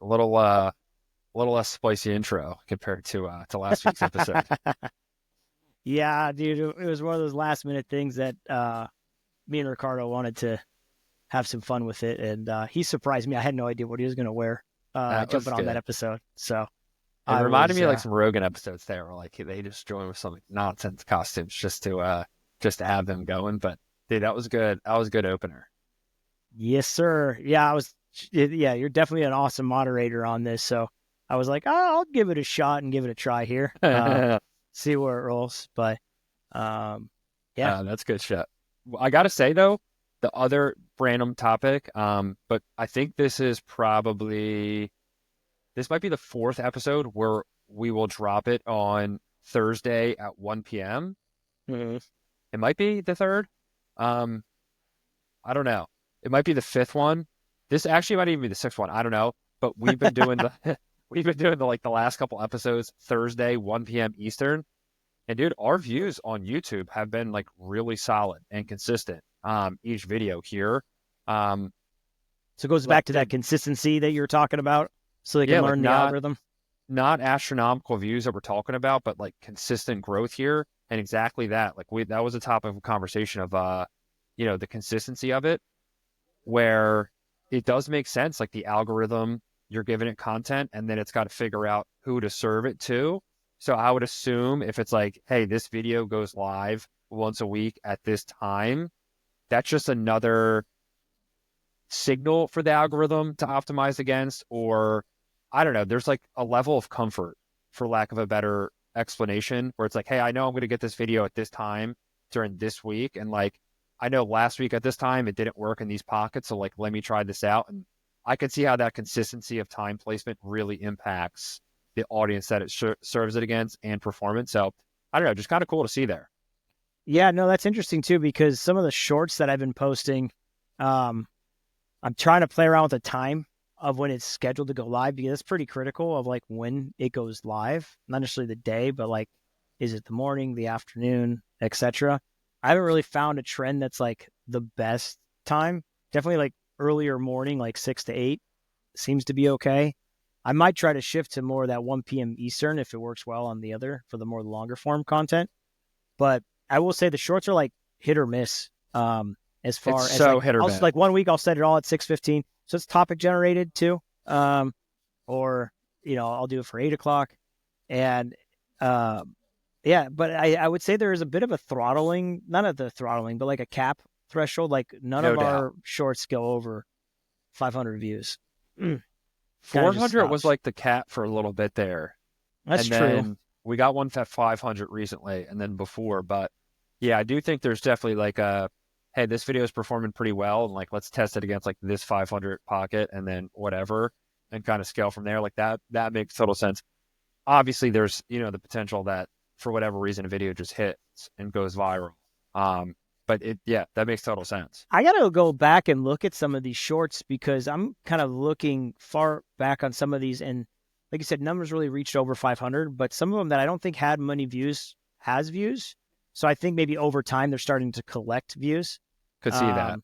a little less spicy intro compared to last week's episode. Yeah, dude, it was one of those last minute things that me and Ricardo wanted to have some fun with it, and he surprised me. I had no idea what he was going to wear That was jumping on that good. episode. So It I reminded was, me of like some Rogan episodes there, where like they just join with some like, nonsense costumes just to have them going. But dude, that was good. That was a good opener. yes, sir. Yeah, I was. Yeah, you're definitely an awesome moderator on this. So I was like, oh, I'll give it a shot and give it a try here. See where it rolls. But yeah, That's good shit. I gotta say though, the other random topic, but I think this might be the fourth episode where we will drop it on Thursday at 1 p.m. mm-hmm. It might be the third. Um, I don't know. It might be the fifth one. This actually might even be the sixth one. I don't know. But we've been doing the we've been doing the last couple episodes Thursday, 1 p.m. Eastern. And dude, our views on YouTube have been like really solid and consistent. Each video here. So it goes Like back to that consistency that you're talking about, so they yeah, can like learn the algorithm. not astronomical views that we're talking about, but like consistent growth here. And exactly that. Like that was a topic of conversation of the consistency of it, where it does make sense. Like the algorithm, you're giving it content and then it's got to figure out who to serve it to. So I would assume if it's like, hey, this video goes live once a week at this time, that's just another signal for the algorithm to optimize against, or I don't know, there's like a level of comfort, for lack of a better explanation, where it's like, hey, I know I'm going to get this video at this time during this week. And like, I know last week at this time, it didn't work in these pockets. So like, let me try this out. And I could see how that consistency of time placement really impacts the audience that it serves it against and performance. So I don't know, just kind of cool to see there. Yeah, no, that's interesting too, because some of the shorts that I've been posting, I'm trying to play around with the time of when it's scheduled to go live, because it's pretty critical of like when it goes live, not necessarily the day, but like, is it the morning, the afternoon, etc. I haven't really found a trend that's like the best time. Definitely like earlier morning, like 6 to 8 seems to be okay. I might try to shift to more of that 1 p.m. Eastern if it works well on the other for the more longer form content. But I will say the shorts are like hit or miss. As It's far as so like, hit or miss. like 1 week I'll set it all at 6:15, so it's topic generated too. Or I'll do it for 8 o'clock, and yeah. But I would say there is a bit of a throttling, not of the throttling, but like a cap threshold. Like none No of doubt. our shorts go over 500 views. Kind of just 400 was stops. like the cap for a little bit there. That's And true. then we got one at 500 recently and then before. But yeah, I do think there's definitely like hey, this video is performing pretty well. And like, let's test it against like this 500 pocket and then whatever and kind of scale from there. Like that makes total sense. Obviously, there's, the potential that for whatever reason, a video just hits and goes viral. But yeah, that makes total sense. I got to go back and look at some of these shorts, because I'm kind of looking far back on some of these. And like you said, numbers really reached over 500, but some of them that I don't think had many views has views. So I think maybe over time they're starting to collect views. Could see that.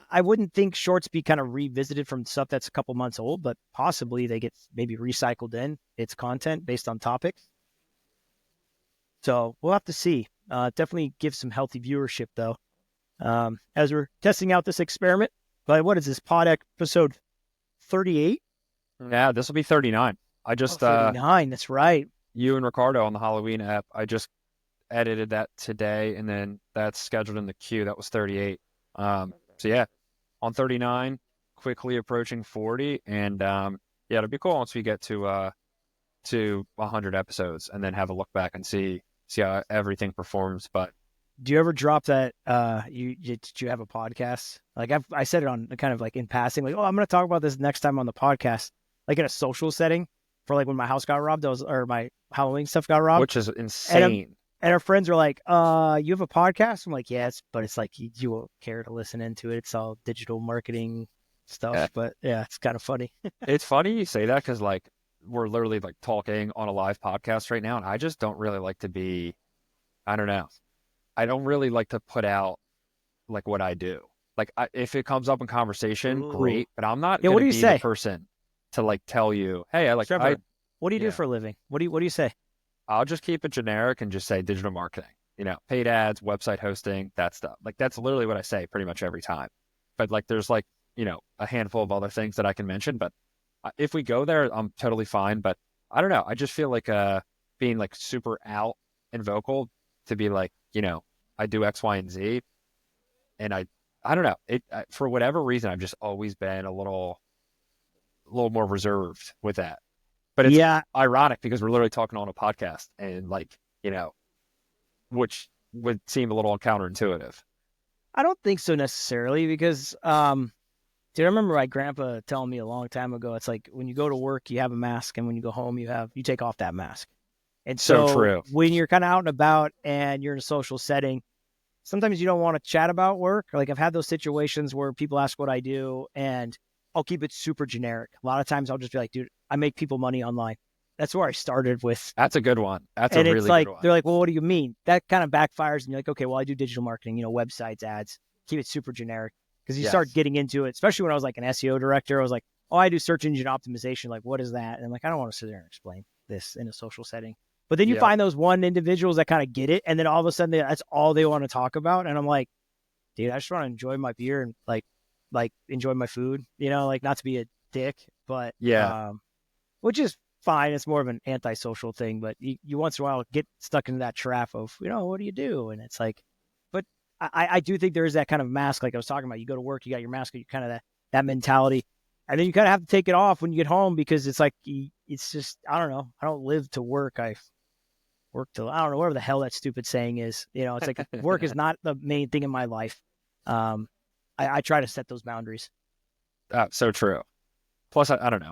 I wouldn't think shorts be kind of revisited from stuff that's a couple months old, but possibly they get maybe recycled in its content based on topics. So we'll have to see. Definitely give some healthy viewership though, as we're testing out this experiment. But what is this, pod episode 38? Yeah, this will be 39. I just 39. That's right. you and Ricardo on the Halloween app. I just edited that today, and then that's scheduled in the queue. That was 38. So yeah, on 39, quickly approaching 40, and yeah, it'll be cool once we get to 100 episodes, and then have a look back and see how everything performs. But Do you ever drop that? Did you have a podcast? Like I said it on kind of like in passing, like, oh, I'm going to talk about this next time on the podcast, like in a social setting, for like when my house got robbed, or my Halloween stuff got robbed. which is And insane. and our friends were like, you have a podcast? I'm like, yes, but it's like you won't care to listen into it. It's all digital marketing Yeah. stuff. But yeah, it's kind of funny. It's funny you say that because like we're literally like talking on a live podcast right now, and I just don't really like to be. I don't know. I don't really like to put out like what I do. Like if it comes up in conversation, Ooh. great, but I'm not Yeah, what going do to you be the say? person. to like tell you, hey, I like I Trevor, what do you do yeah, for a living? What do you say? I'll just keep it generic and just say digital marketing, paid ads, website hosting, that stuff. Like that's literally what I say pretty much every time. But like there's like, a handful of other things that I can mention, but if we go there, I'm totally fine. But I don't know. I just feel like being like super out and vocal to be like, I do X, Y, and Z, and I don't know. For whatever reason, I've just always been a little more reserved with that. But it's Yeah, ironic because we're literally talking on a podcast and like, which would seem a little counterintuitive. I don't think so necessarily because dude, I remember my grandpa telling me a long time ago, it's like when you go to work, you have a mask, and when you go home, you take off that mask. And So so true. when you're kind of out and about and you're in a social setting, sometimes you don't want to chat about work. Like I've had those situations where people ask what I do, and I'll keep it super generic. A lot of times I'll just be like, dude, I make people money online. That's where I started with. That's a good one. That's a And it's really good like, one. they're like, well, what do you mean? That kind of backfires. And you're like, okay, well, I do digital marketing, websites, ads, keep it super generic. Because you start Yes. getting into it, especially when I was like an SEO director, I was like, oh, I do search engine optimization. Like, what is that? And I'm like, I don't want to sit there and explain this in a social setting. But then you Yep. find those one individuals that kind of get it. And then all of a sudden, that's all they want to talk about. And I'm like, dude, I just want to enjoy my beer and like enjoy my food, like not to be a dick, but Yeah. which is fine. It's more of an antisocial thing, but you once in a while get stuck into that trap of, what do you do? And it's like, but I do think there is that kind of mask, like I was talking about. You go to work, you got your mask, you kind of that mentality. And then you kind of have to take it off when you get home because it's like, it's just, I don't know. I don't live to work. I work to, I don't know, whatever the hell that stupid saying is. It's like work is not the main thing in my life. Um, I try to set those boundaries. So true. Plus, I don't know.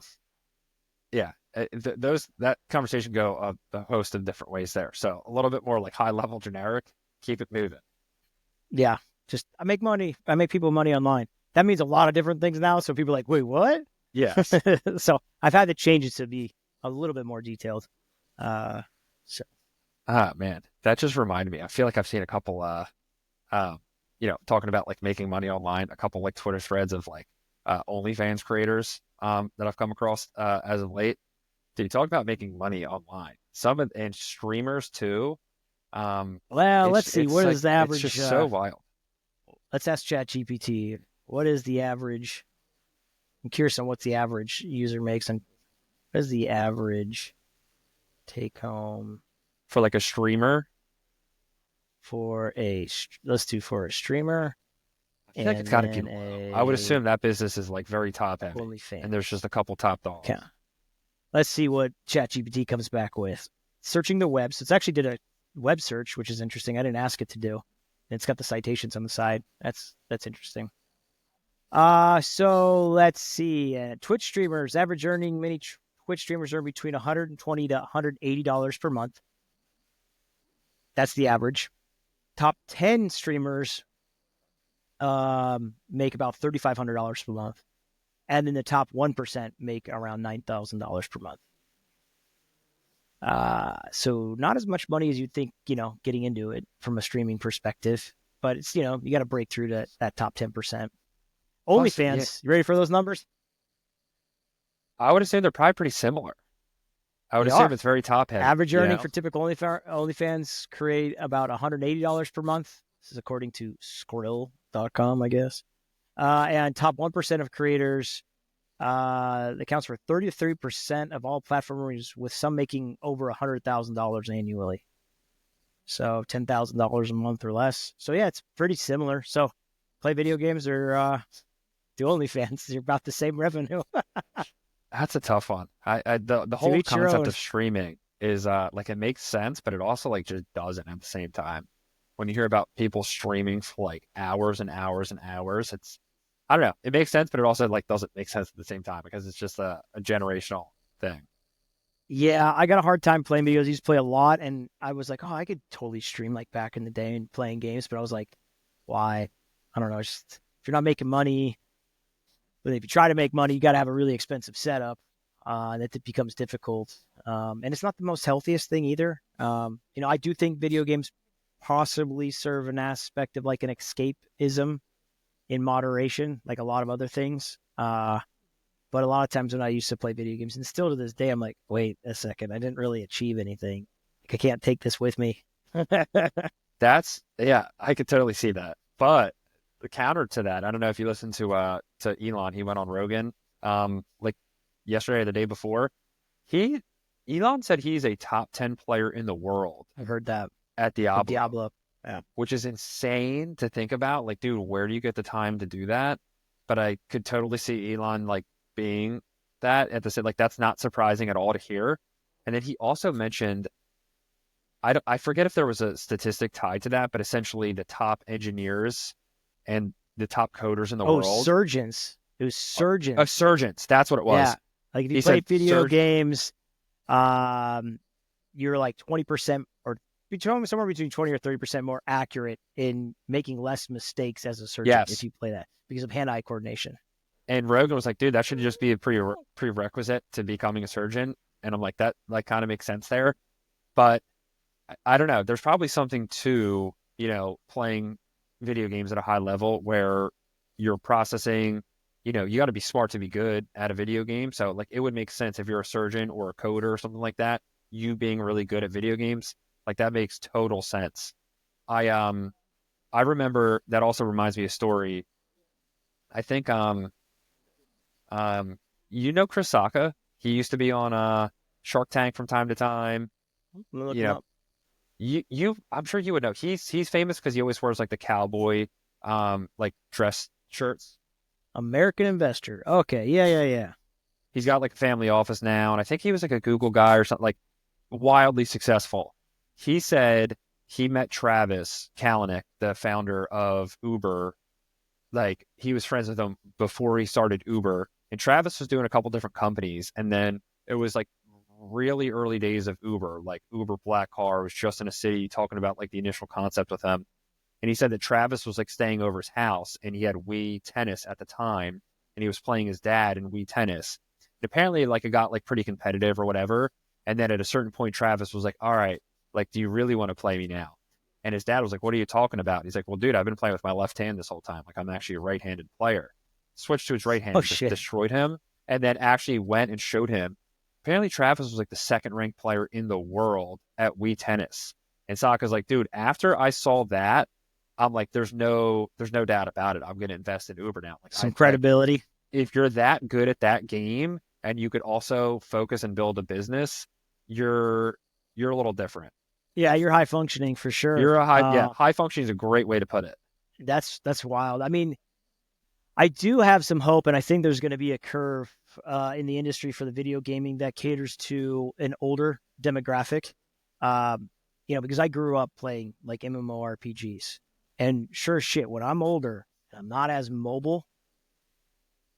Yeah. That conversation go a host of different ways there. So a little bit more like high level generic, keep it moving. Yeah, just I make money. I make people money online. That means a lot of different things now. So people are like, wait, what? Yes. So I've had to change it to be a little bit more detailed. Uh, so Ah, man, that just reminded me. I feel like I've seen a couple, talking about like making money online, a couple like Twitter threads of like OnlyFans creators that I've come across as of late. Dude, talk about making money online. And streamers too. well, It's let's see. it's What like is the it's average? just so wild. Let's ask ChatGPT. What is the average? I'm curious on what the average user makes, and what is the average take home For like a streamer, for let's do for a streamer I feel like it's and got to be then low. I would a assume that business is like very top heavy, and there's just OnlyFans. a couple top Okay. dogs. Let's see what ChatGPT comes back with. Searching the web. So it's actually did a web search, which is interesting. I didn't ask it to do. It's got the citations on the side. That's interesting. So let's see. Twitch streamers average earning many Twitch streamers earn between $120 to $180 per month. That's the average. Top 10 streamers make about $3,500 per month, and then the top 1% make around $9,000 per month. So not as much money as you'd think, getting into it from a streaming perspective, but it's, you got to break through that top 10%. Plus, yeah, OnlyFans, you ready for those numbers? I would assume they're probably pretty similar. I would They assume are. it's very top heavy, Average earning for typical OnlyFans create about $180 per month. This is according to Skrill.com, I guess. And top 1% of creators accounts for 33% of all platformers, with some making over $100,000 annually. So $10,000 a month or less. So yeah, it's pretty similar. So play video games or do OnlyFans. You're about the same revenue. That's a tough one. The To whole each your concept own. of streaming is like it makes sense, but it also like just doesn't at the same time. When you hear about people streaming for like hours and hours and hours, I don't know. It makes sense, but it also like doesn't make sense at the same time because it's just a generational thing. Yeah, I got a hard time playing videos. I used to play a lot, and I was like, oh, I could totally stream like back in the day and playing games, but I was like, why? I don't know. Just if you're not making money, but if you try to make money, you got to have a really expensive setup. And it becomes difficult. And it's not the most healthiest thing either. I do think video games possibly serve an aspect of like an escapism in moderation, like a lot of other things. But But a lot of times when I used to play video games, and still to this day, I'm like, wait a second, I didn't really achieve anything. Like, I can't take this with me. Yeah, I could totally see that. But the counter to that, I don't know if you listened to Elon. He went on Rogan like yesterday or the day before. He Elon said he's a top 10 player in the world I've heard that at with Diablo, Diablo. Yeah. which is insane to think about. Like, dude, where do you get the time to do that? But I could totally see Elon like being that at the same, like that's not surprising at all to hear. And then he also mentioned, I forget if there was a statistic tied to that, but essentially the top engineers and the top coders in the Oh, world. surgeons. It was surgeons. Surgeons. That's what it was. Yeah. Like if you He play said video games, you're like 20% or somewhere between 20 or 30% more accurate in making less mistakes as a surgeon if yes. you play that because of hand-eye coordination. And Rogan was like, dude, that should just be a prerequisite to becoming a surgeon. And I'm like, that like kind of makes sense there. But I don't know. There's probably something to, playing video games at a high level where you're processing, you got to be smart to be good at a video game. So like it would make sense if you're a surgeon or a coder or something like that, you being really good at video games, like that makes total sense. I remember that also reminds me of a story. I think Chris Sacca, he used to be on Shark Tank from time to time. Look You him know, up. I'm sure you would know. He's famous because he always wears like the cowboy like dress shirts. American Investor. Okay. Yeah. He's got like a family office now, and I think he was like a Google guy or something, like wildly successful. He said he met Travis Kalanick, the founder of Uber. Like he was friends with him before he started Uber, and Travis was doing a couple different companies, and then it was like really early days of Uber, like Uber Black Car was just in a city talking about like the initial concept with him. And he said that Travis was like staying over his house and he had Wii tennis at the time and he was playing his dad in Wii tennis. And apparently like it got like pretty competitive or whatever. And then at a certain point, Travis was like, all right, like, do you really want to play me now? And his dad was like, what are you talking about? He's like, well, dude, I've been playing with my left hand this whole time. Like I'm actually a right-handed player. Switched to his right hand Oh and just shit. destroyed him. And then actually went and showed him. Apparently Travis was like the second ranked player in the world at Wii tennis. And Sokka's like, dude, after I saw that, I'm like, there's no doubt about it. I'm going to invest in Uber now. Like, Some credibility. If you're that good at that game and you could also focus and build a business, you're a little different. Yeah, you're high functioning for sure. You're high functioning is a great way to put it. That's wild. I mean, I do have some hope, and I think there's going to be a curve in the industry for the video gaming that caters to an older demographic. Because I grew up playing like MMORPGs, and sure as shit, when I'm older, I'm not as mobile.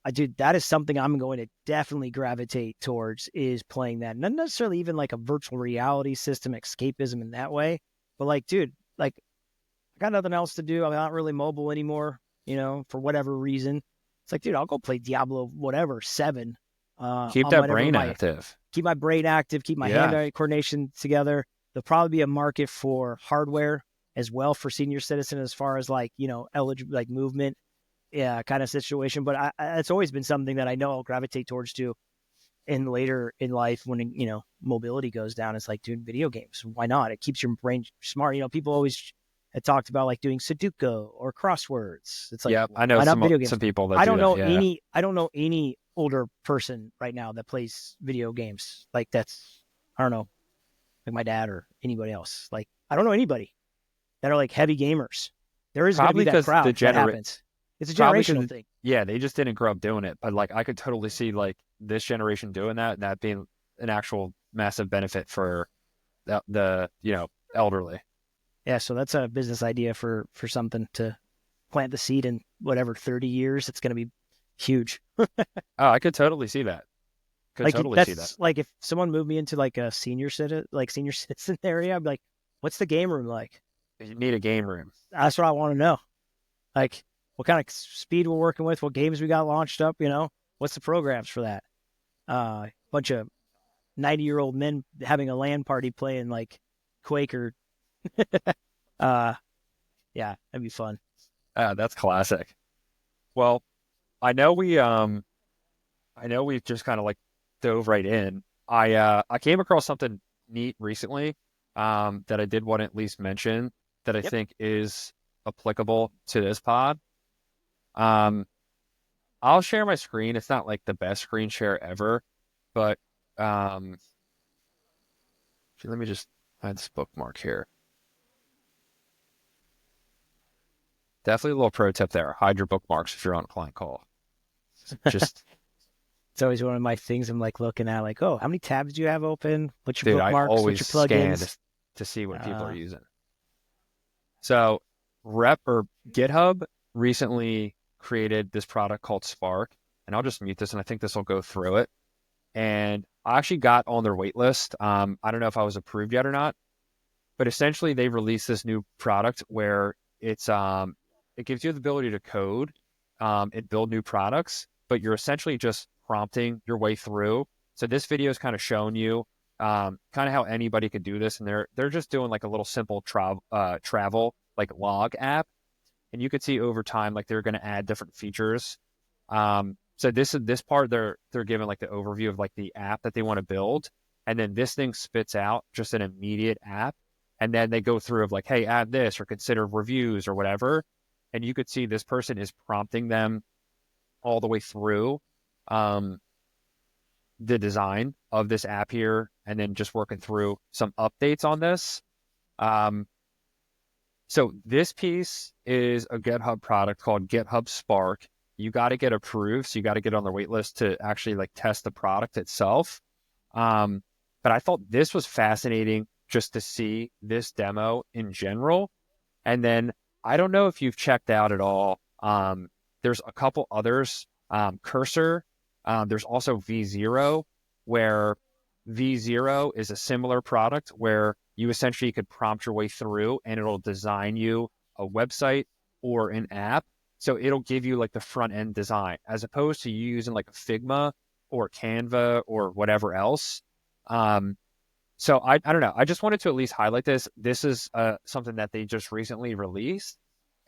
That is something I'm going to definitely gravitate towards is playing that. Not necessarily even like a virtual reality system, escapism in that way, but like, dude, like I got nothing else to do. I'm not really mobile anymore, for whatever reason. It's like, dude, I'll go play Diablo, whatever, 7. Keep that brain active. Keep my brain active, keep my hand-eye coordination together. There'll probably be a market for hardware as well for senior citizens as far as like, eligible, like movement, kind of situation. But it's always been something that I know I'll gravitate towards too in later in life when, mobility goes down. It's like, dude, video games, why not? It keeps your brain smart. People always had talked about like doing Sudoku or crosswords. It's like, yeah, I know some people that I don't know any older person right now that plays video games. Like that's, I don't know, like my dad or anybody else. Like, I don't know anybody that are like heavy gamers. There is going to be that crowd that happens. It's a generational thing. Yeah, they just didn't grow up doing it. But like, I could totally see like this generation doing that and that being an actual massive benefit for the elderly. Yeah, so that's a business idea for something to plant the seed in whatever 30 years. It's going to be huge. Oh, I could totally see that. See that. Like if someone moved me into like a senior citizen area, I'd be like, what's the game room like? You need a game room. That's what I want to know. Like what kind of speed we're working with, what games we got launched up, what's the programs for that? Bunch of 90-year-old men having a LAN party playing like Quake or yeah, that'd be fun. That's classic. Well, I know I know we've just kind of like dove right in. I came across something neat recently that I did want to at least mention that I Yep. think is applicable to this pod. Um, I'll share my screen. It's not like the best screen share ever, but um, let me just find this bookmark here. Definitely a little pro tip there. Hide your bookmarks if you're on a client call. Just, It's always one of my things. I'm like looking at like, oh, how many tabs do you have open? What's your dude, I bookmarks? What's always your scan plugins? to see what people are Uh, using. So, Rep or GitHub recently created this product called Spark, and I'll just mute this, and I think this will go through it. And I actually got on their wait list. I don't know if I was approved yet or not, but essentially they released this new product where it gives you the ability to code and build new products, but you're essentially just prompting your way through. So this video is kind of showing you kind of how anybody could do this, and they're just doing like a little simple travel like log app, and you could see over time like they're going to add different features. So this part they're giving like the overview of like the app that they want to build, and then this thing spits out just an immediate app, and then they go through of like, hey, add this or consider reviews or whatever, and you could see this person is prompting them all the way through um, the design of this app here, and then just working through some updates on this. Um, so this piece is a GitHub product called GitHub Spark. You got to get approved, so you got to get on the wait list to actually like test the product itself. Um, but I thought this was fascinating just to see this demo in general. And then I don't know if you've checked out at all. There's a couple others. Cursor. There's also V0, where V0 is a similar product where you essentially could prompt your way through and it'll design you a website or an app. So it'll give you like the front end design as opposed to you using like a Figma or Canva or whatever else. Um, so I don't know. I just wanted to at least highlight this. This is something that they just recently released.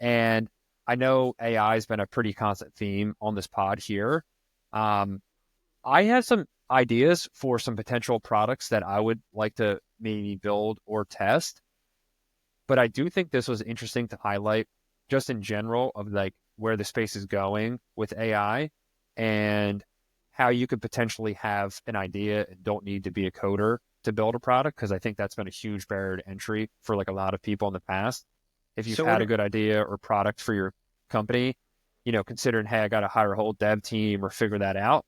And I know AI has been a pretty constant theme on this pod here. Um, I have some ideas for some potential products that I would like to maybe build or test. But I do think this was interesting to highlight just in general of like where the space is going with AI and how you could potentially have an idea and don't need to be a coder to build a product. Cause I think that's been a huge barrier to entry for like a lot of people in the past. If you've so had what? a good idea or product for your company, considering, hey, I got to hire a whole dev team or figure that out,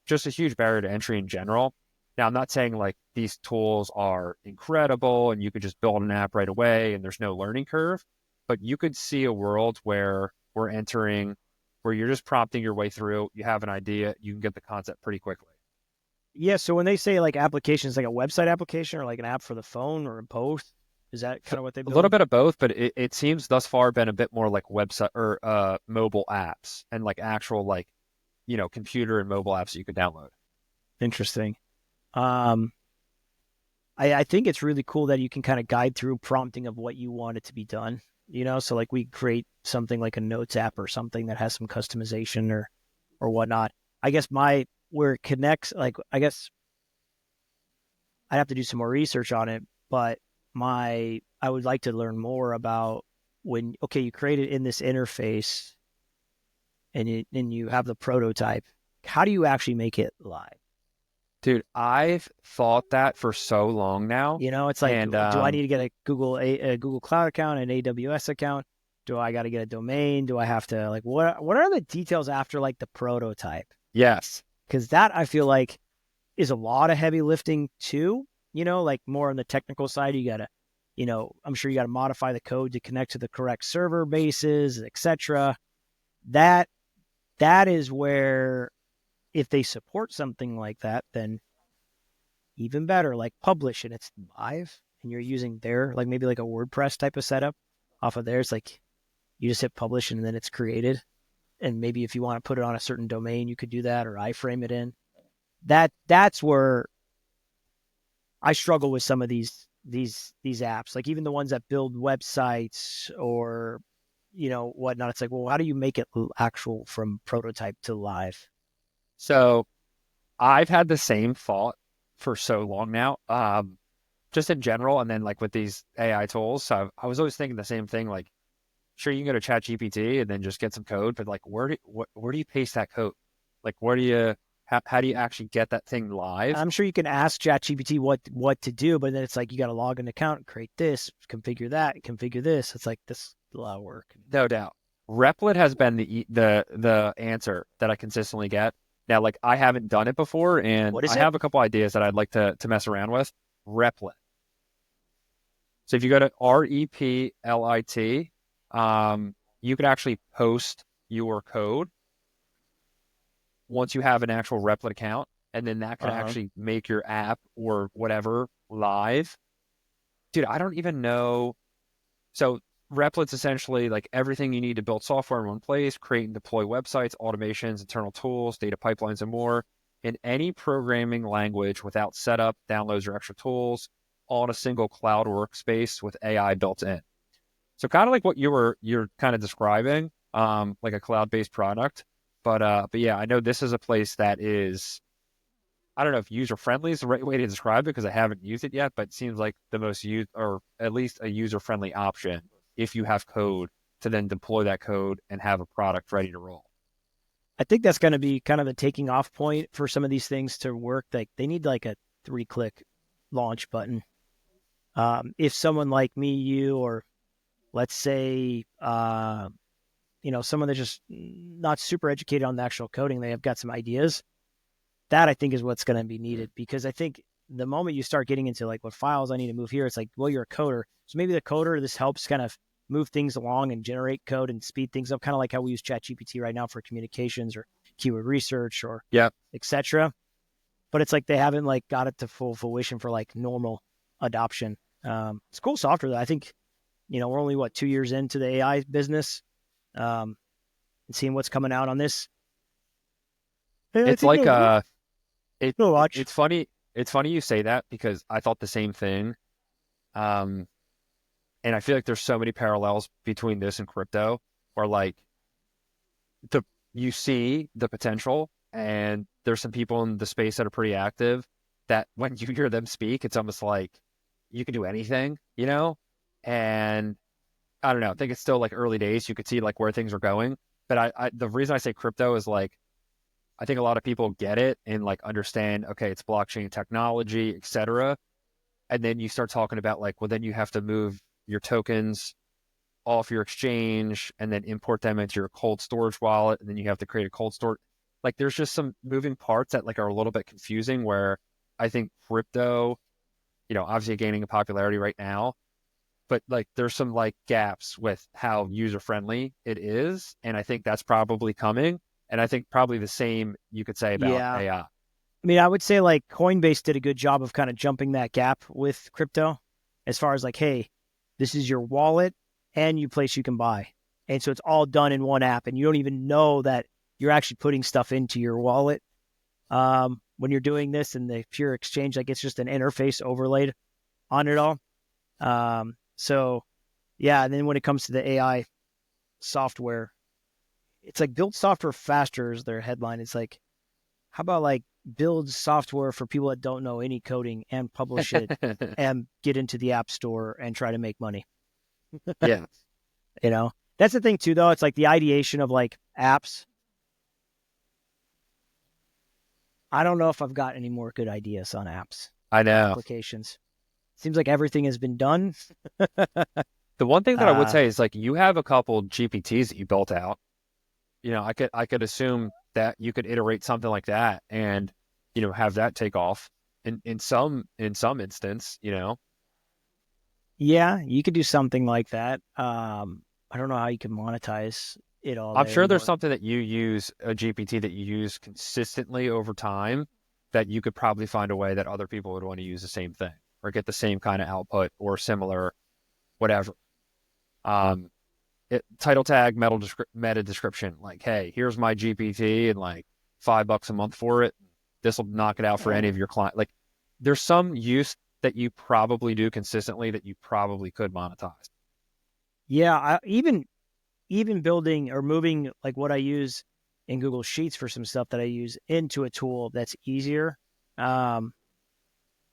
just a huge barrier to entry in general. Now, I'm not saying like these tools are incredible and you could just build an app right away and there's no learning curve, but you could see a world where we're entering, where you're just prompting your way through, you have an idea, you can get the concept pretty quickly. Yeah. So when they say like applications, like a website application or like an app for the phone or both, is that kind of what they A little build? bit of both, but it seems thus far been a bit more like website or mobile apps and like actual like, computer and mobile apps that you could download. Interesting. Um, I think it's really cool that you can kind of guide through prompting of what you want it to be done. So like we create something like a notes app or something that has some customization or whatnot. I guess where it connects, like I guess I'd have to do some more research on it, but I would like to learn more about when okay, you create it in this interface and you have the prototype. How do you actually make it live? Dude, I've thought that for so long now. It's like, And do I need to get a Google Cloud account, an AWS account? Do I got to get a domain? Do I have to like what are the details after like the prototype? yes, Because that I feel like is a lot of heavy lifting too. Like more on the technical side, you gotta, I'm sure you gotta modify the code to connect to the correct server bases, etc. That that is where if they support something like that, then even better, like publish and it's live and you're using their like maybe like a WordPress type of setup off of theirs, like you just hit publish and then it's created. And maybe if you want to put it on a certain domain, you could do that or iframe it in. That's where I struggle with some of these apps, like even the ones that build websites or whatnot. It's like, well, how do you make it actual from prototype to live? So I've had the same thought for so long now, just in general, and then like with these AI tools. So I was always thinking the same thing. Like, sure, you can go to Chat GPT and then just get some code, but like, where do you paste that code? Like, where do you how do you actually get that thing live? I'm sure you can ask ChatGPT what to do, but then it's like you got to log an account, create this, configure that, configure this. It's like this is a lot of work. No doubt. Replit has been the answer that I consistently get. Now, like I haven't done it before, and What is I it? have a couple ideas that I'd like to mess around with. Replit. So if you go to Replit, you could actually post your code once you have an actual Replit account, and then that could Uh-huh. actually make your app or whatever live. Dude, I don't even know. So Replit's essentially like everything you need to build software in one place, create and deploy websites, automations, internal tools, data pipelines, and more in any programming language without setup, downloads, or extra tools, all in a single cloud workspace with AI built in. So kind of like what you're kind of describing, like a cloud-based product. But yeah, I know this is a place that is, I don't know if user-friendly is the right way to describe it because I haven't used it yet, but it seems like the most used or at least a user-friendly option if you have code to then deploy that code and have a product ready to roll. I think that's going to be kind of the taking off point for some of these things to work. Like they need like a 3-click launch button. If someone like me, you, or let's say, someone that's just not super educated on the actual coding, they have got some ideas. That I think is what's going to be needed because I think the moment you start getting into like what files I need to move here, it's like, well, you're a coder. So maybe the coder, this helps kind of move things along and generate code and speed things up, kind of like how we use ChatGPT right now for communications or keyword research or Yeah, etc. But it's like they haven't like got it to full fruition for like normal adoption. It's cool software though. I think, we're only 2 years into the AI business, um, and seeing what's coming out on this. And I it's think like they'll it, watch. it's funny. It's funny you say that because I thought the same thing. Um, and I feel like there's so many parallels between this and crypto, where like the you see the potential, and there's some people in the space that are pretty active that when you hear them speak, it's almost like you can do anything, you know? And I don't know. I think it's still like early days. You could see like where things are going. But the reason I say crypto is like I think a lot of people get it and like understand, okay, it's blockchain technology, et cetera. And then you start talking about like, well, then you have to move your tokens off your exchange and then import them into your cold storage wallet. And then you have to create a cold store. Like there's just some moving parts that like are a little bit confusing where I think crypto, obviously gaining in popularity right now, but like there's some like gaps with how user friendly it is. And I think that's probably coming. And I think probably the same you could say about Yeah. AI. I mean, I would say like Coinbase did a good job of kind of jumping that gap with crypto as far as like, hey, this is your wallet and you place you can buy. And so it's all done in one app and you don't even know that you're actually putting stuff into your wallet when you're doing this and the pure exchange, like it's just an interface overlaid on it all. So yeah, and then when it comes to the AI software, it's like build software faster is their headline. It's like, how about like build software for people that don't know any coding and publish it and get into the app store and try to make money? Yeah. That's the thing too, though. It's like the ideation of like apps. I don't know if I've got any more good ideas on apps I or know. applications. Seems like everything has been done. The one thing that I would uh, say is like you have a couple GPTs that you built out. I could assume that you could iterate something like that and have that take off in some instance. yeah, you could do something like that. I don't know how you can monetize it all I'm there, sure there's but something that you use a GPT that you use consistently over time that you could probably find a way that other people would want to use the same thing or get the same kind of output or similar whatever. Um, title tag, meta description, like, hey, here's my GPT and like $5 a month for it. This will knock it out for any of your clients. Like, there's some use that you probably do consistently that you probably could monetize. yeah, even building or moving like what I use. in Google Sheets for some stuff that I use into a tool that's easier. Um,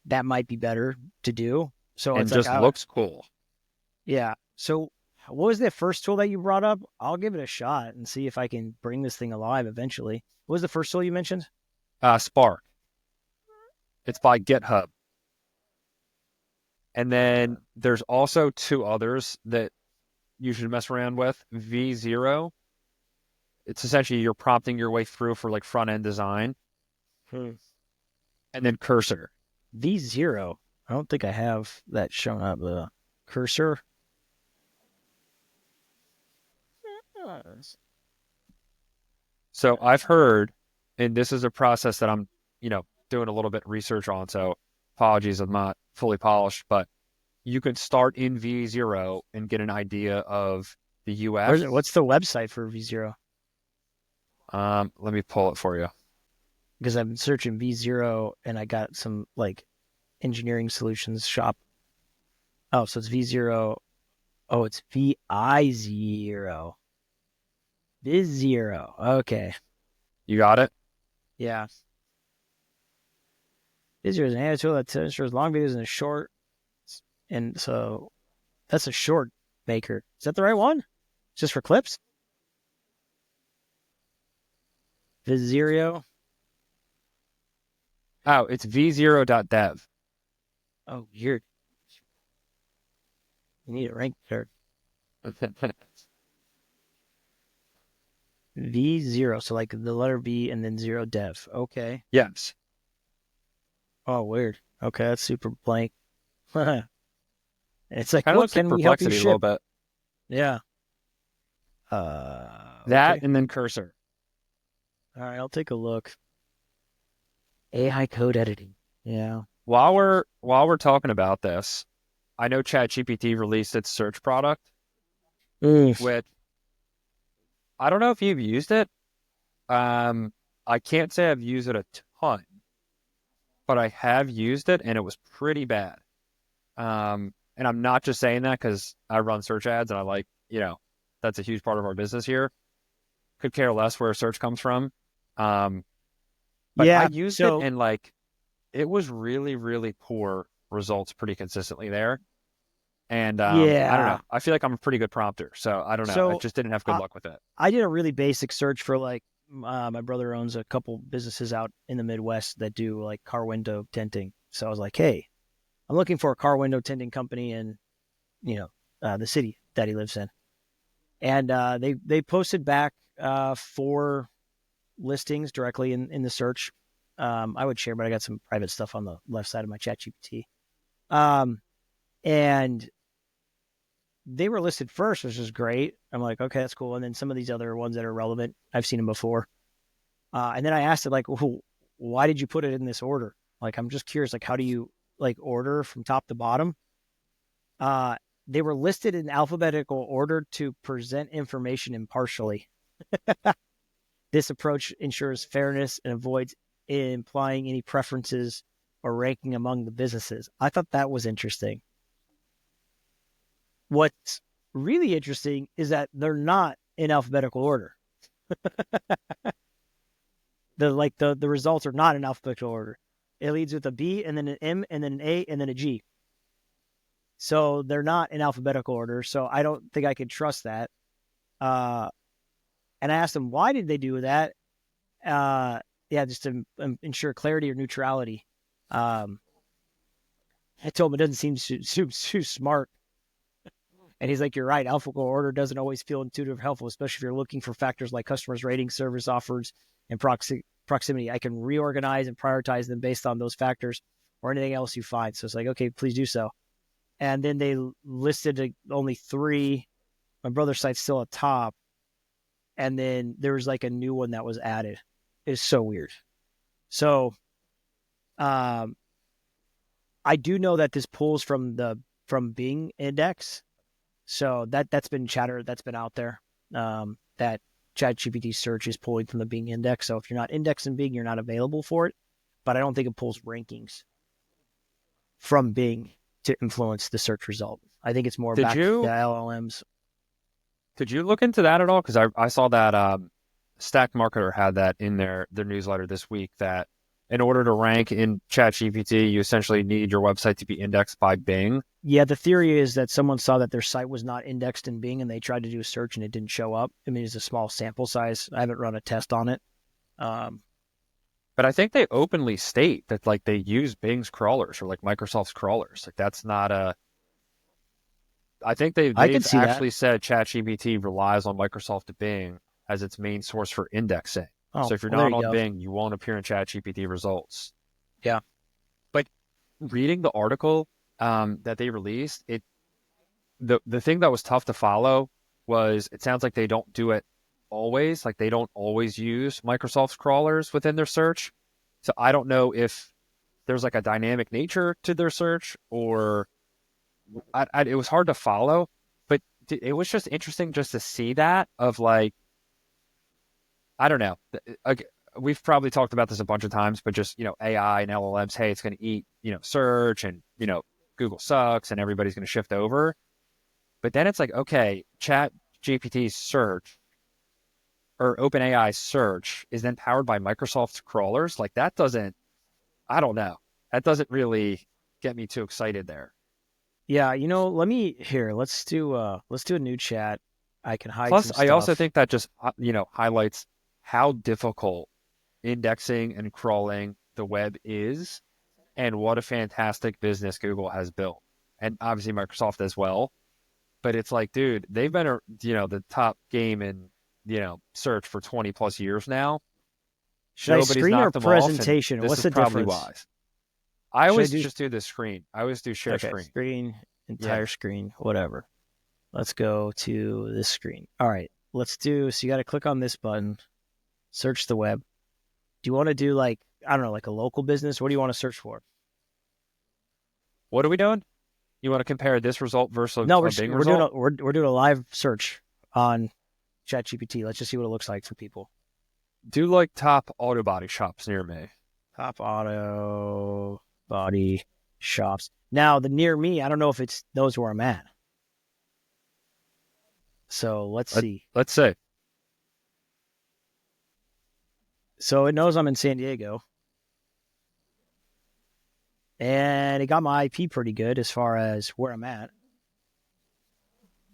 that might be better to do. So and it's like, just looks cool. yeah. So what was the first tool that you brought up? I'll give it a shot and see if I can bring this thing alive eventually. What was the first tool you mentioned? Spark. It's by GitHub. And then there's also two others that you should mess around with. V0. It's essentially you're prompting your way through for like front end design. Hmm. And then Cursor. V0. I don't think I have that shown up. The cursor. So I've heard, and this is a process that I'm, doing a little bit research on. So apologies, I'm not fully polished, but you can start in V0 and get an idea of the UX. What's the website for V0? Let me pull it for you. Because I'm searching V0 and I got some like engineering solutions shop. Oh, so it's V0. Oh, it's VI0. Viz0. Okay. You got it? Yeah. Viz0 is an AI tool that ensures long videos in a short. And so that's a short maker. Is that the right one? Just for clips? Viz0. Oh, it's v0.dev. Oh, weird. You need a rank there. V0. So like the letter V and then 0 dev. Okay. Yes. Oh, weird. Okay, that's super blank. It's like, Kind of what looks like can we help you Perplexity a little ship? bit. Yeah. That Okay. and then Cursor. All right, I'll take a look. AI code editing. Yeah. While we're talking about this, I know ChatGPT released its search product, which I don't know if you've used it. I can't say I've used it a ton, but I have used it and it was pretty bad. And I'm not just saying that because I run search ads and I like, that's a huge part of our business here. Could care less where search comes from. But I Yeah. used it So and like it was really, really poor results pretty consistently there. And I don't know. yeah. I feel like I'm a pretty good prompter, so I don't know. I So just didn't have good I luck with it. I did a really basic search for like my brother owns a couple businesses out in the Midwest that do like car window tinting. So I was like, hey, I'm looking for a car window tinting company in, the city that he lives in. And they posted back 4 listings directly in the search. I would share, but I got some private stuff on the left side of my chat GPT. And they were listed first, which is great. I'm like, okay, that's cool. And then some of these other ones that are relevant, I've seen them before. And then I asked it like, well, why did you put it in this order? Like, I'm just curious, like, how do you like order from top to bottom? They were listed in alphabetical order to present information impartially. This approach ensures fairness and avoids implying any preferences or ranking among the businesses. I thought that was interesting. What's really interesting is that they're not in alphabetical order. The results are not in alphabetical order. It leads with a B and then an M and then an A and then a G. So they're not in alphabetical order. So I don't think I could trust that. And I asked them, why did they do that? Just to ensure clarity or neutrality. I told him it doesn't seem too smart. And he's like, you're right. Alphabetical order doesn't always feel intuitive or helpful, especially if you're looking for factors like customers' rating, service offers, and proximity. I can reorganize and prioritize them based on those factors or anything else you find. So it's like, okay, please do so. And then they listed only 3. My brother's site's still at top. And then there was like a new one that was added. It's so weird. So I do know that this pulls from Bing index. So that's been chatter that's been out there. That ChatGPT search is pulling from the Bing index. So if you're not indexing Bing, you're not available for it. But I don't think it pulls rankings from Bing to influence the search result. I think it's more Did back to the you LLMs. did you look into that at all? Because I saw that Stack Marketer had that in their newsletter this week, that in order to rank in ChatGPT, you essentially need your website to be indexed by Bing. Yeah, the theory is that someone saw that their site was not indexed in Bing and they tried to do a search and it didn't show up. I mean, it's a small sample size. I haven't run a test on it. Um, But I think they openly state that like they use Bing's crawlers or like Microsoft's crawlers. Like that's not a. I think I could they've see that. actually said ChatGPT relies on Microsoft Bing as its main source for indexing. Oh, So if you're well, there not you on go. Bing, you won't appear in ChatGPT results. Yeah. But reading the article that they released, the thing that was tough to follow was it sounds like they don't do it always. Like they don't always use Microsoft's crawlers within their search. So I don't know if there's like a dynamic nature to their search, or it was hard to follow. But it was just interesting just to see that of like, I don't know. We've probably talked about this a bunch of times, but just, AI and LLMs, hey, it's going to eat, search, and, Google sucks and everybody's going to shift over. But then it's like, okay, Chat GPT's search or OpenAI's search is then powered by Microsoft's crawlers. Like that doesn't, I don't know. That doesn't really get me too excited there. Yeah, let's do a new chat. I can hide Plus, some I also stuff. think that just, highlights how difficult indexing and crawling the web is and what a fantastic business Google has built. And obviously Microsoft as well. But it's like, dude, they've been, the top game in, search for 20 plus years now. Should I Nobody's screen or knocked them off, and presentation? this What's is the probably difference? wise. I Should I always do just do the screen. I always do share okay, screen. screen, Yeah. entire screen, whatever. Let's go to this screen. All right. So you got to click on this button, search the web. Do you want to do like, I don't know, like a local business? What do you want to search for? What are we doing? You want to compare this result versus No, a Bing we're doing result? we're doing a live search on ChatGPT. Let's just see what it looks like for people. Do like top auto body shops near me. Top auto body shops. Now the near me, I don't know if it's knows where I'm at. So let's see. Let's say. So it knows I'm in San Diego. And it got my IP pretty good as far as where I'm at.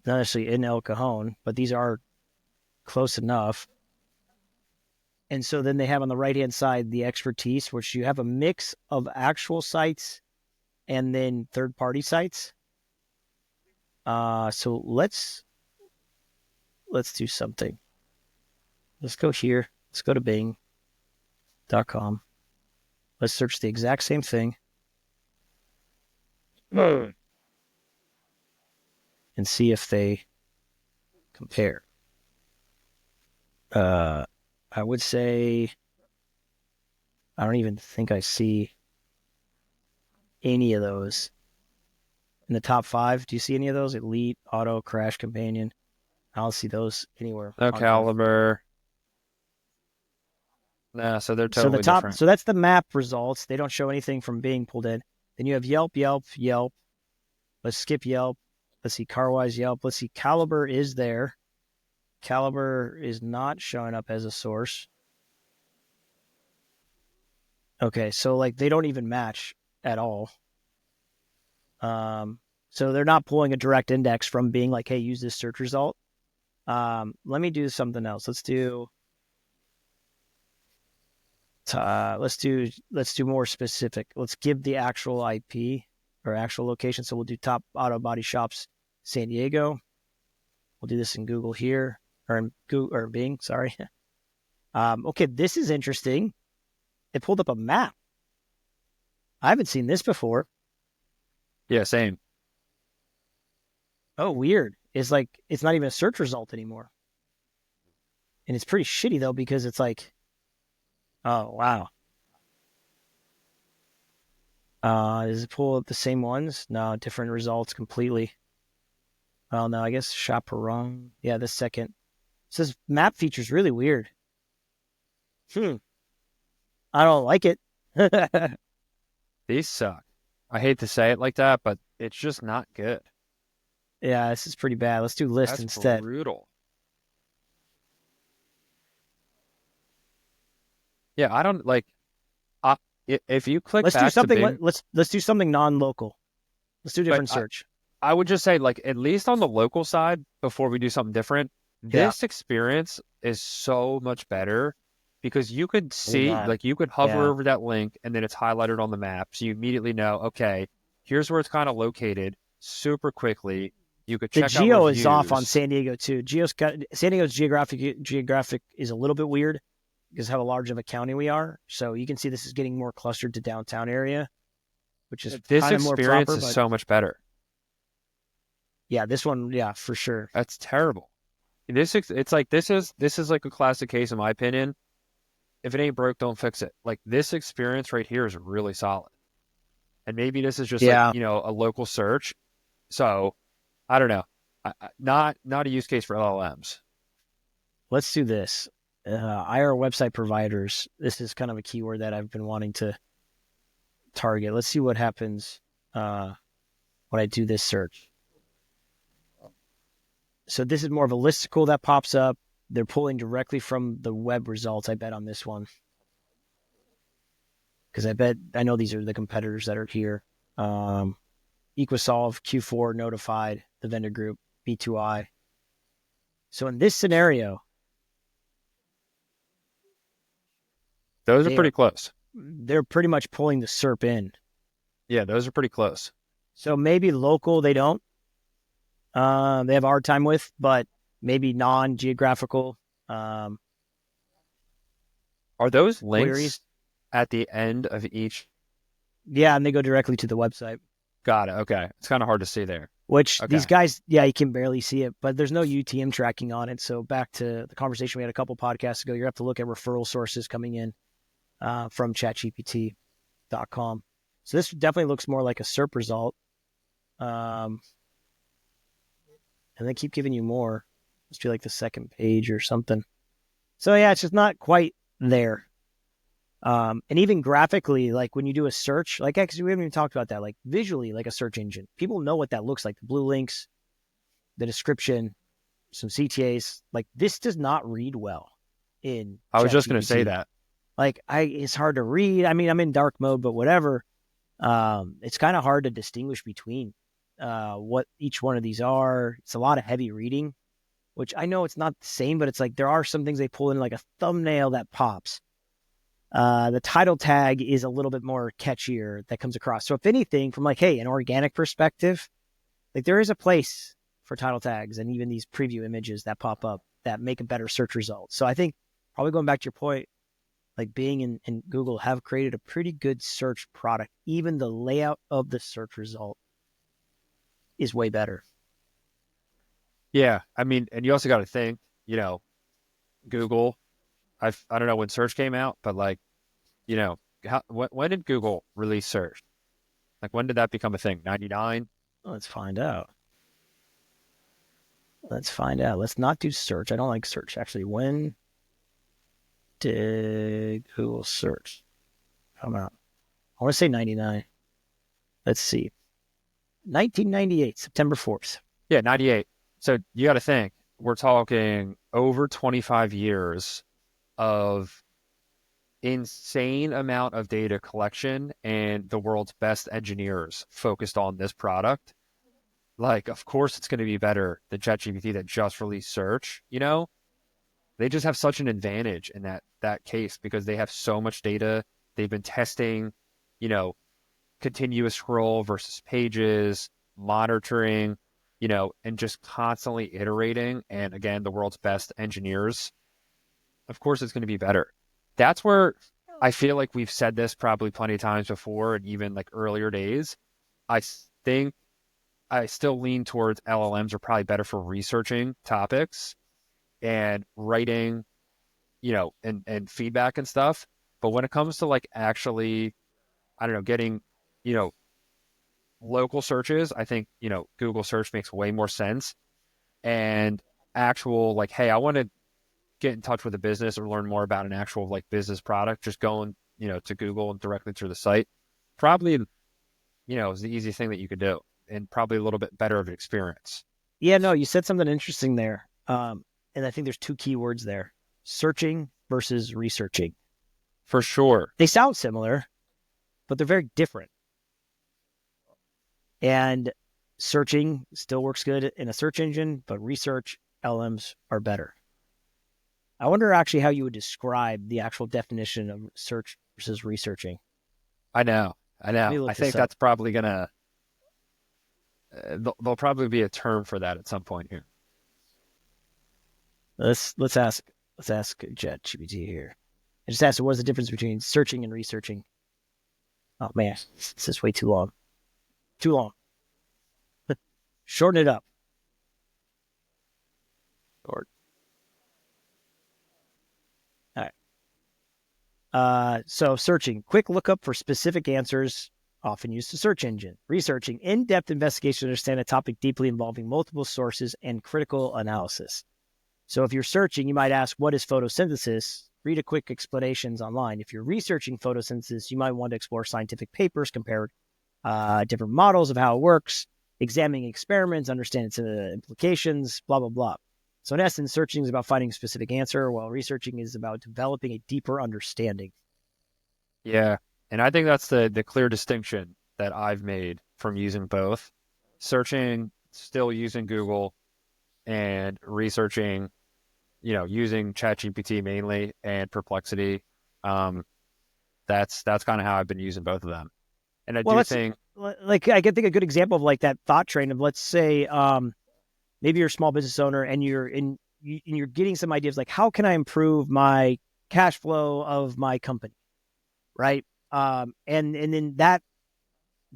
Not necessarily in El Cajon, but these are close enough. And so then they have on the right hand side the expertise, which you have a mix of actual sites and then third party sites. So let's do something. Let's go here. Let's go to Bing.com. Let's search the exact same thing. And see if they compare. I would say I don't even think I see any of those in the top 5. Do you see any of those? Elite, Auto, Crash, Companion. I don't see those anywhere No on here. caliber. Nah, so they're So the totally top, different. so that's the map results. They don't show anything from being pulled in. Then you have Yelp. Let's skip Yelp. Let's see CarWise Yelp. Let's see Caliber is there. Caliber is not showing up as a source. Okay, so like they don't even match at all. So they're not pulling a direct index from being like, hey, use this search result. Let me do something else. Let's do more specific. Let's give the actual IP or actual location. So we'll do top auto body shops, San Diego. We'll do this in Google here or in Google or Bing. Sorry. Okay, this is interesting. It pulled up a map. I haven't seen this before. Yeah, same. Oh, weird. It's like it's not even a search result anymore. And it's pretty shitty though because it's like, oh wow. Does it pull up the same ones? No, different results completely. Oh no, I guess chaperone. Yeah, this second. It says map feature's really weird. I don't like it. These suck. I hate to say it like that, but it's just not good. Yeah, this is pretty bad. Let's do list That's instead. brutal. Yeah, I don't like. I, if you click Let's do back to something. Bing, Let's do something non-local. Let's do a but different search. I would just say like at least on the local side before we do something different, Yeah. this experience is so much better because you could see Amen. like you could hover Yeah. over that link and then it's highlighted on the map. So you immediately know, okay, here's where it's kind of located super quickly. You could The check out geo is off on reviews. San Diego too. San Diego's geographic is a little bit weird because of how large of a county we are. So you can see this is getting more clustered to downtown area, which is This kind of more experience proper. is But so much better. yeah, this one, yeah, for sure. That's terrible. It's like this is like a classic case in my opinion. If it ain't broke, don't fix it. Like this experience right here is really solid. And maybe this is just like, Yeah, a local search. So I don't know. Not a use case for LLMs. let's do this. IR website providers. This is kind of a keyword that I've been wanting to target. Let's see what happens when I do this search. So this is more of a listicle that pops up. They're pulling directly from the web results, I bet, on this one. Because I know these are the competitors that are here. Um, Equisolve, Q4, Notified, the vendor group, B2I. So in this scenario, Those are they are pretty close. they're pretty much pulling the SERP in. Yeah, those are pretty close. So maybe local they don't. They have a hard time with, but maybe non-geographical um, Are those queries. links at the end of each? Yeah, and they go directly to the website. Got it. Okay. It's kind of hard to see there. Which Okay. these guys, yeah, you can barely see it, but there's no UTM tracking on it. So back to the conversation we had a couple podcasts ago, you have to look at referral sources coming in from ChatGPT.com. So this definitely looks more like a SERP result. And they keep giving you more. Must be like the second page or something. So yeah, it's just not quite there. And even graphically, like when you do a search, like actually we haven't even talked about that, like visually, like a search engine. People know what that looks like. The blue links, the description, some CTAs. Like this does not read well in I was just going to say ChatGPT. that. Like it's hard to read. I mean, I'm in dark mode, but whatever. It's kind of hard to distinguish between what each one of these are. It's a lot of heavy reading, which I know it's not the same, but it's like there are some things they pull in, like a thumbnail that pops. The title tag is a little bit more catchier that comes across. So if anything, from like, hey, an organic perspective, like there is a place for title tags and even these preview images that pop up that make a better search result. So I think probably going back to your point, like Bing and Google have created a pretty good search product. Even the layout of the search result is way better. Yeah. I mean, and you also got to think, Google, I don't know when search came out, but like, when did Google release search? Like, when did that become a thing? 99? Let's find out. Let's find out. Let's not do search. I don't like search. Actually, when did Google search come out? I want to say 99. Let's see. 1998, September 4th. Yeah, 98. So you got to think, we're talking over 25 years of insane amount of data collection and the world's best engineers focused on this product. Like, of course, it's going to be better than ChatGPT that just released search. They just have such an advantage in that case because they have so much data. They've been testing, you know, continuous scroll versus pages, monitoring, and just constantly iterating. And again, the world's best engineers. Of course, it's going to be better. That's where I feel like we've said this probably plenty of times before, and even like earlier days. I think I still lean towards LLMs are probably better for researching topics and writing, and feedback and stuff. But when it comes to like actually, I don't know, getting, you know, local searches, I think, Google search makes way more sense. And actual like, hey, I want to get in touch with a business or learn more about an actual like business product, just going, to Google and directly through the site, probably, is the easiest thing that you could do and probably a little bit better of an experience. Yeah, no, you said something interesting there. And I think there's two key words there: searching versus researching. For sure. They sound similar, but they're very different. And searching still works good in a search engine, but research LMs are better. I wonder actually how you would describe the actual definition of search versus researching. I know. Let me I look think this up. that's probably gonna there'll probably be a term for that at some point here. Let's ask ChatGPT here. I just asked, what's the difference between searching and researching? Oh man, this is way too long. Too long. Shorten it up. Or All right. So searching, quick lookup for specific answers, often used to search engine. Researching, in-depth investigation to understand a topic deeply involving multiple sources and critical analysis. So if you're searching, you might ask, what is photosynthesis? Read a quick explanations online. If you're researching photosynthesis, you might want to explore scientific papers, compare different models of how it works, examining experiments, understand its implications, blah, blah, blah. So in essence, searching is about finding a specific answer, while researching is about developing a deeper understanding. yeah, and I think that's the clear distinction that I've made from using both. Searching, still using Google, and researching, using ChatGPT mainly and Perplexity. Um, that's kind of how I've been using both of them. And I Well, do let's think, like I can think a good example of like that thought train of, let's say maybe you're a small business owner and you're getting some ideas like, how can I improve my cash flow of my company, right? And then that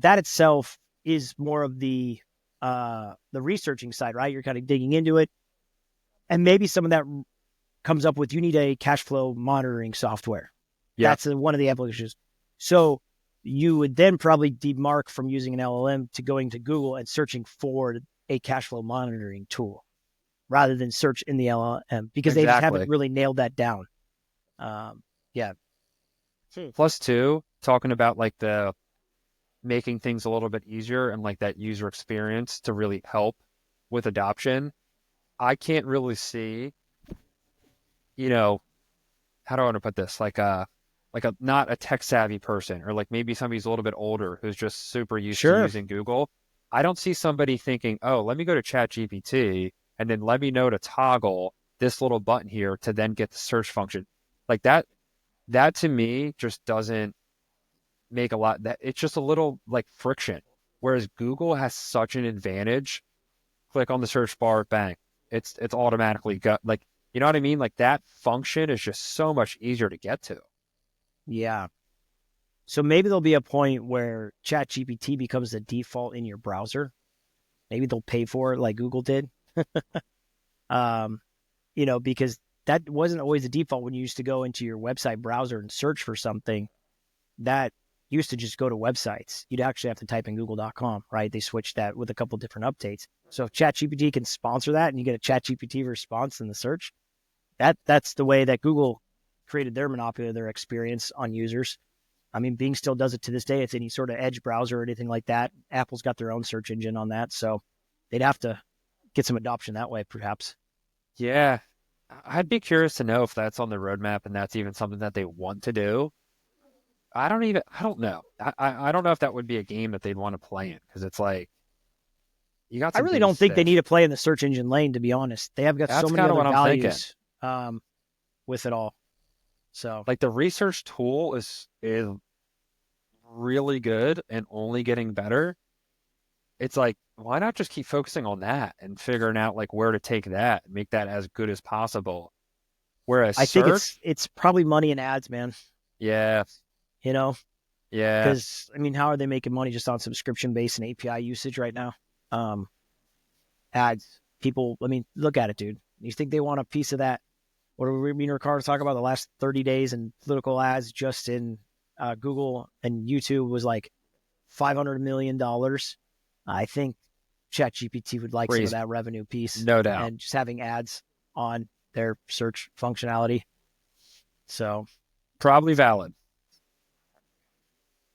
itself is more of the researching side, right? You're kind of digging into it, and maybe some of that comes up with, you need a cash flow monitoring software. yeah, That's one of the applications. So you would then probably demark from using an LLM to going to Google and searching for a cash flow monitoring tool rather than search in the LLM, because they just haven't exactly. really nailed that down. Yeah. Plus two, talking about like the making things a little bit easier and like that user experience to really help with adoption. I can't really see, you know, how do I want to put this? Like a not a tech savvy person, or like maybe somebody's a little bit older who's just super used to Sure. using Google. I don't see somebody thinking, oh, let me go to ChatGPT and then let me know to toggle this little button here to then get the search function. Like that to me just doesn't make a lot, that it's just a little like friction. Whereas Google has such an advantage. Click on the search bar, bang. It's automatically got, like, you know what I mean? Like that function is just so much easier to get to. Yeah. So maybe there'll be a point where ChatGPT becomes the default in your browser. Maybe they'll pay for it like Google did. um, because that wasn't always the default when you used to go into your website browser and search for something. That used to just go to websites. You'd actually have to type in google.com, right? They switched that with a couple different updates. So if ChatGPT can sponsor that and you get a ChatGPT response in the search, that's the way that Google created their monopoly of their experience on users. I mean, Bing still does it to this day. It's any sort of Edge browser or anything like that. Apple's got their own search engine on that. So they'd have to get some adoption that way, perhaps. Yeah. I'd be curious to know if that's on the roadmap and that's even something that they want to do. I don't know. I don't know if that would be a game that they'd want to play in, because it's like, you got I some really base don't think they need stiff. to play in the search engine lane, to be honest. They have got so That's many kind of other what I'm thinking. values with it all. So Like the research tool is really good and only getting better. It's like, why not just keep focusing on that and figuring out like where to take that and make that as good as possible? Whereas I think search, it's probably money in ads, man. yeah, You know, yeah, because I mean, how are they making money just on subscription based and API usage right now? Um, Ads, people. I mean, look at it, dude. You think they want a piece of that? What did we mean Ricardo talk about the last 30 days and political ads just in Google and YouTube was like $500 million. I think ChatGPT would like some of crazy, that revenue piece no doubt. and just having ads on their search functionality. So Probably valid.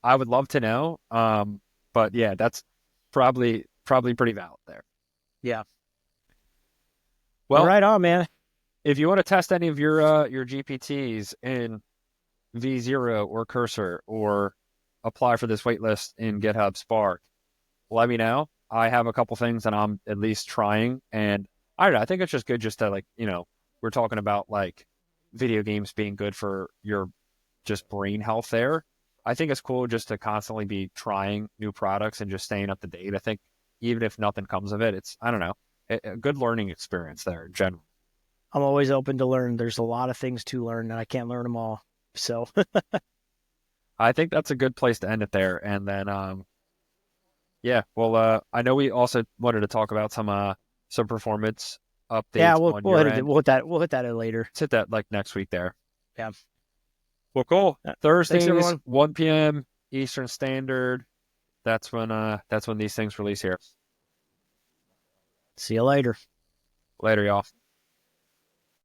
I would love to know. But yeah, that's probably pretty valid there. yeah, well, Well, right on, man. if you want to test any of your GPTs in V0 or Cursor or apply for this waitlist in GitHub Spark, let me know. I have a couple things that I'm at least trying, and I don't know. I think it's just good just to like, we're talking about like video games being good for your just brain health there. I think it's cool just to constantly be trying new products and just staying up to date. I think even if nothing comes of it, it's, I don't know, a good learning experience there in general. I'm always open to learn. There's a lot of things to learn, and I can't learn them all. So, I think that's a good place to end it there. And then, yeah, well, I know we also wanted to talk about some performance yeah, updates we'll on we'll your hit it. end. We'll hit that later. Let's hit that like next week there. Yeah. Well, cool. Thanks, Thursdays, everyone. 1 p.m. Eastern Standard. That's when these things release here. See you later. Later, y'all.